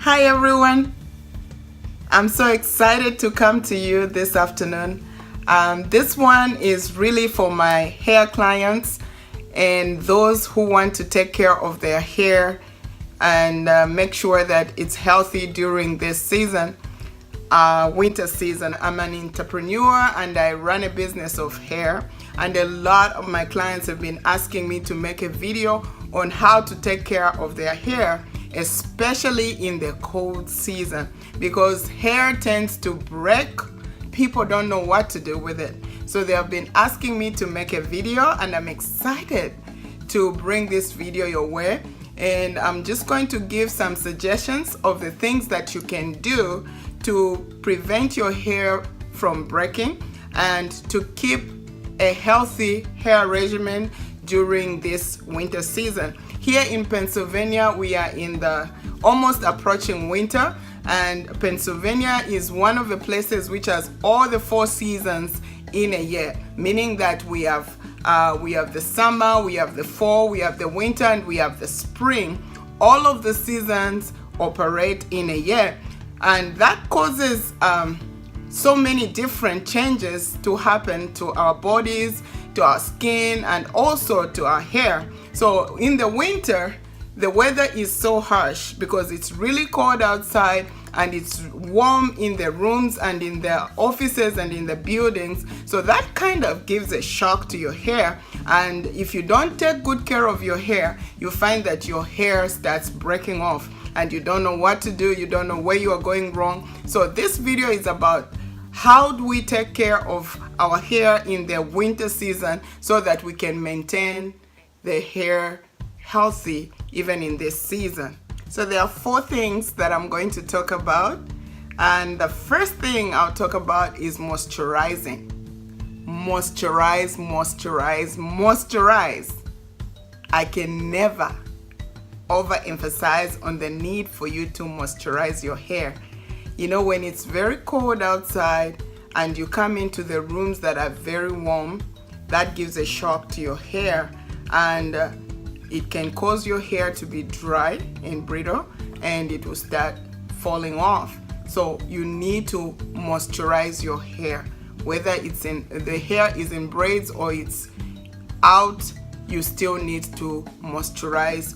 Hi everyone, I'm so excited to come to you this afternoon. This one is really for my hair clients and those who want to take care of their hair and make sure that it's healthy during this season, winter season. I'm an entrepreneur and I run a business of hair, and a lot of my clients have been asking me to make a video on how to take care of their hair, especially in the cold season, because hair tends to break. People don't know what to do with it. So they have been asking me to make a video, and I'm excited to bring this video your way. And I'm just going to give some suggestions of the things that you can do to prevent your hair from breaking and to keep a healthy hair regimen during this winter season. Here in Pennsylvania, we are in the almost approaching winter, and Pennsylvania is one of the places which has all the 4 seasons in a year, meaning that we have the summer, we have the fall, we have the winter, and we have the spring. All of the seasons operate in a year, and that causes so many different changes to happen to our bodies, to our skin, and also to our hair. So in the winter, the weather is so harsh because it's really cold outside and it's warm in the rooms and in the offices and in the buildings. So that kind of gives a shock to your hair. And if you don't take good care of your hair, you find that your hair starts breaking off and you don't know what to do. You don't know where you are going wrong. So this video is about how do we take care of our hair in the winter season so that we can maintain the hair healthy even in this season. So there are 4 things that I'm going to talk about, and the first thing I'll talk about is moisturizing. Moisturize, moisturize, moisturize. I can never overemphasize on the need for you to moisturize your hair. You know, when it's very cold outside and you come into the rooms that are very warm, that gives a shock to your hair, and it can cause your hair to be dry and brittle, and it will start falling off. So you need to moisturize your hair, whether it's in the hair is in braids or it's out. You still need to moisturize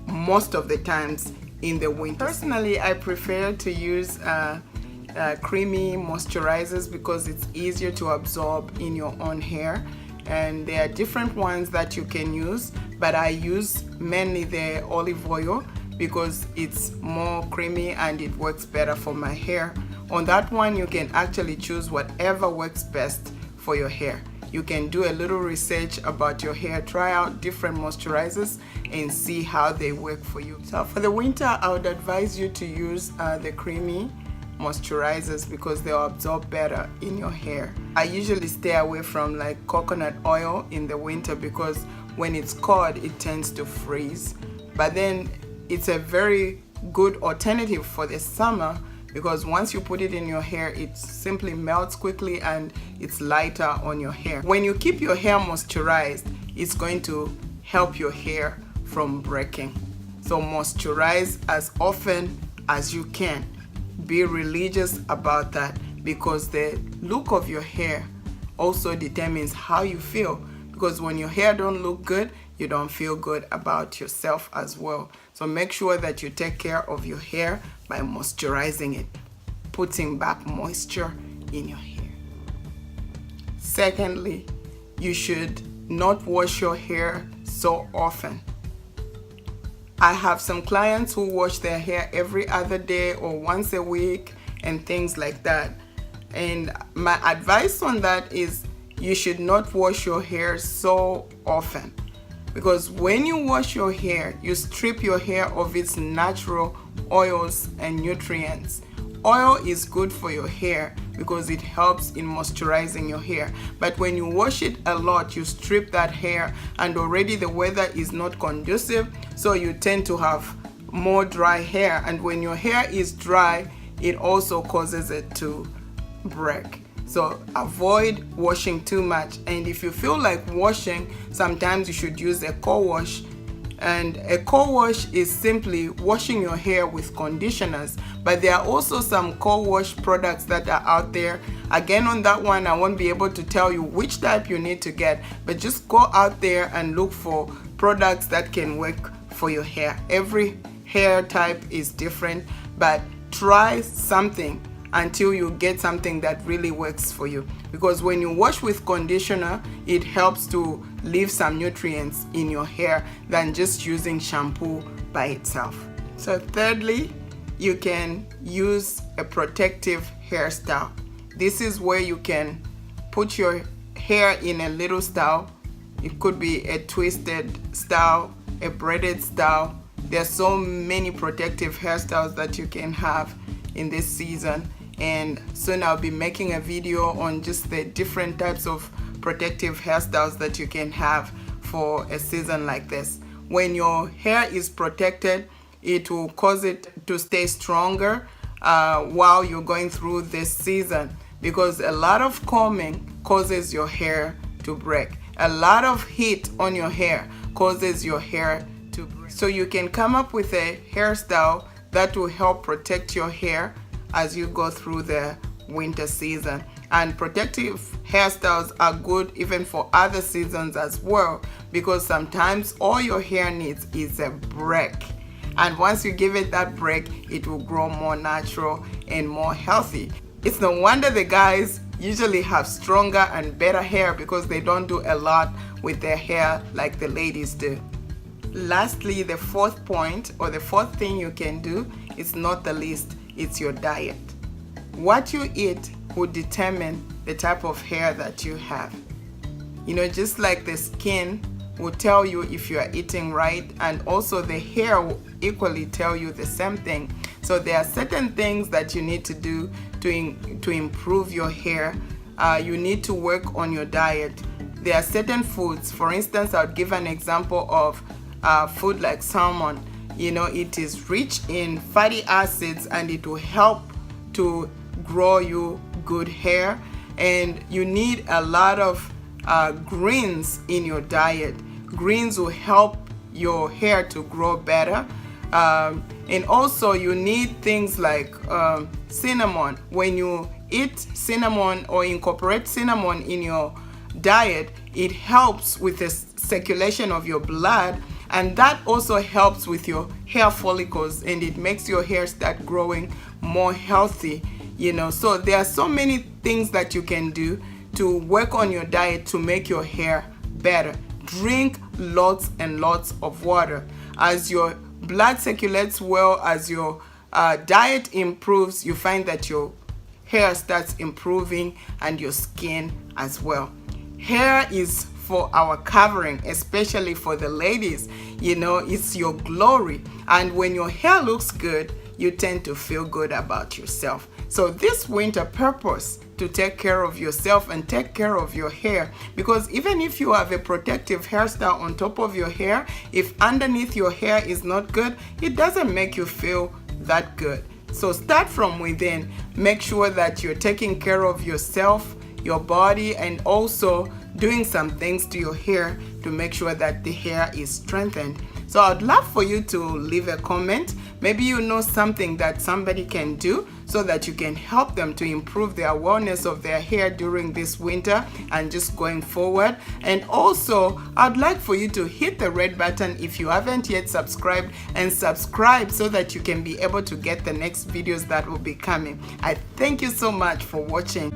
most of the times in the winter. Personally, I prefer to use creamy moisturizers because it's easier to absorb in your own hair, and there are different ones that you can use, but I use mainly the olive oil because it's more creamy and it works better for my hair. On that one, you can actually choose whatever works best for your hair. You can do a little research about your hair, try out different moisturizers and see how they work for you. So for the winter, I would advise you to use the creamy moisturizers because they'll absorb better in your hair. I usually stay away from like coconut oil in the winter because when it's cold, it tends to freeze. But then it's a very good alternative for the summer because once you put it in your hair, it simply melts quickly and it's lighter on your hair. When you keep your hair moisturized, it's going to help your hair from breaking. So moisturize as often as you can. Be religious about that because the look of your hair also determines how you feel, because when your hair don't look good, you don't feel good about yourself as well. So make sure that you take care of your hair by moisturizing it, putting back moisture in your hair. Secondly, you should not wash your hair so often. I have some clients who wash their hair every other day or once a week and things like that. And my advice on that is you should not wash your hair so often, because when you wash your hair, you strip your hair of its natural oils and nutrients. Oil is good for your hair because it helps in moisturizing your hair. But when you wash it a lot, you strip that hair, and already the weather is not conducive, so you tend to have more dry hair. And when your hair is dry, it also causes it to break. So avoid washing too much. And if you feel like washing, sometimes you should use a co-wash And a co-wash is simply washing your hair with conditioners, but there are also some co-wash products that are out there. Again, on that one, I won't be able to tell you which type you need to get, but just go out there and look for products that can work for your hair. Every hair type is different, but try something until you get something that really works for you, because when you wash with conditioner, it helps to leave some nutrients in your hair than just using shampoo by itself. So thirdly, you can use a protective hairstyle. This is where you can put your hair in a little style. It could be a twisted style, a braided style. There's so many protective hairstyles that you can have in this season, and soon I'll be making a video on just the different types of protective hairstyles that you can have for a season like this. When your hair is protected, it will cause it to stay stronger while you're going through this season, because a lot of combing causes your hair to break. A lot of heat on your hair causes your hair to break. So you can come up with a hairstyle that will help protect your hair as you go through the winter season. And protective hairstyles are good even for other seasons as well, because sometimes all your hair needs is a break, and once you give it that break, it will grow more natural and more healthy. It's no wonder the guys usually have stronger and better hair, because they don't do a lot with their hair like the ladies do. Lastly, the fourth point, or the fourth thing you can do, is not the least, it's your diet. What you eat will determine the type of hair that you have. You know, just like the skin will tell you if you are eating right, and also the hair will equally tell you the same thing. So there are certain things that you need to do to improve your hair. You need to work on your diet. There are certain foods, for instance, I would give an example of food like salmon. You know, it is rich in fatty acids, and it will help to grow you good hair. And you need a lot of greens in your diet. Greens will help your hair to grow better. And also you need things like cinnamon. When you eat cinnamon or incorporate cinnamon in your diet, it helps with the circulation of your blood, and that also helps with your hair follicles, and it makes your hair start growing more healthy. You know, so there are so many things that you can do to work on your diet to make your hair better. Drink lots and lots of water. As your blood circulates well, as your diet improves, you find that your hair starts improving, and your skin as well. Hair is for our covering, especially for the ladies. You know, it's your glory, and when your hair looks good, you tend to feel good about yourself. So this winter, purpose to take care of yourself and take care of your hair, because even if you have a protective hairstyle on top of your hair, if underneath your hair is not good, it doesn't make you feel that good. So start from within. Make sure that you're taking care of yourself, your body, and also doing some things to your hair to make sure that the hair is strengthened. So I'd love for you to leave a comment. Maybe you know something that somebody can do so that you can help them to improve their wellness of their hair during this winter and just going forward. And also, I'd like for you to hit the red button if you haven't yet subscribed, and subscribe so that you can be able to get the next videos that will be coming. I thank you so much for watching.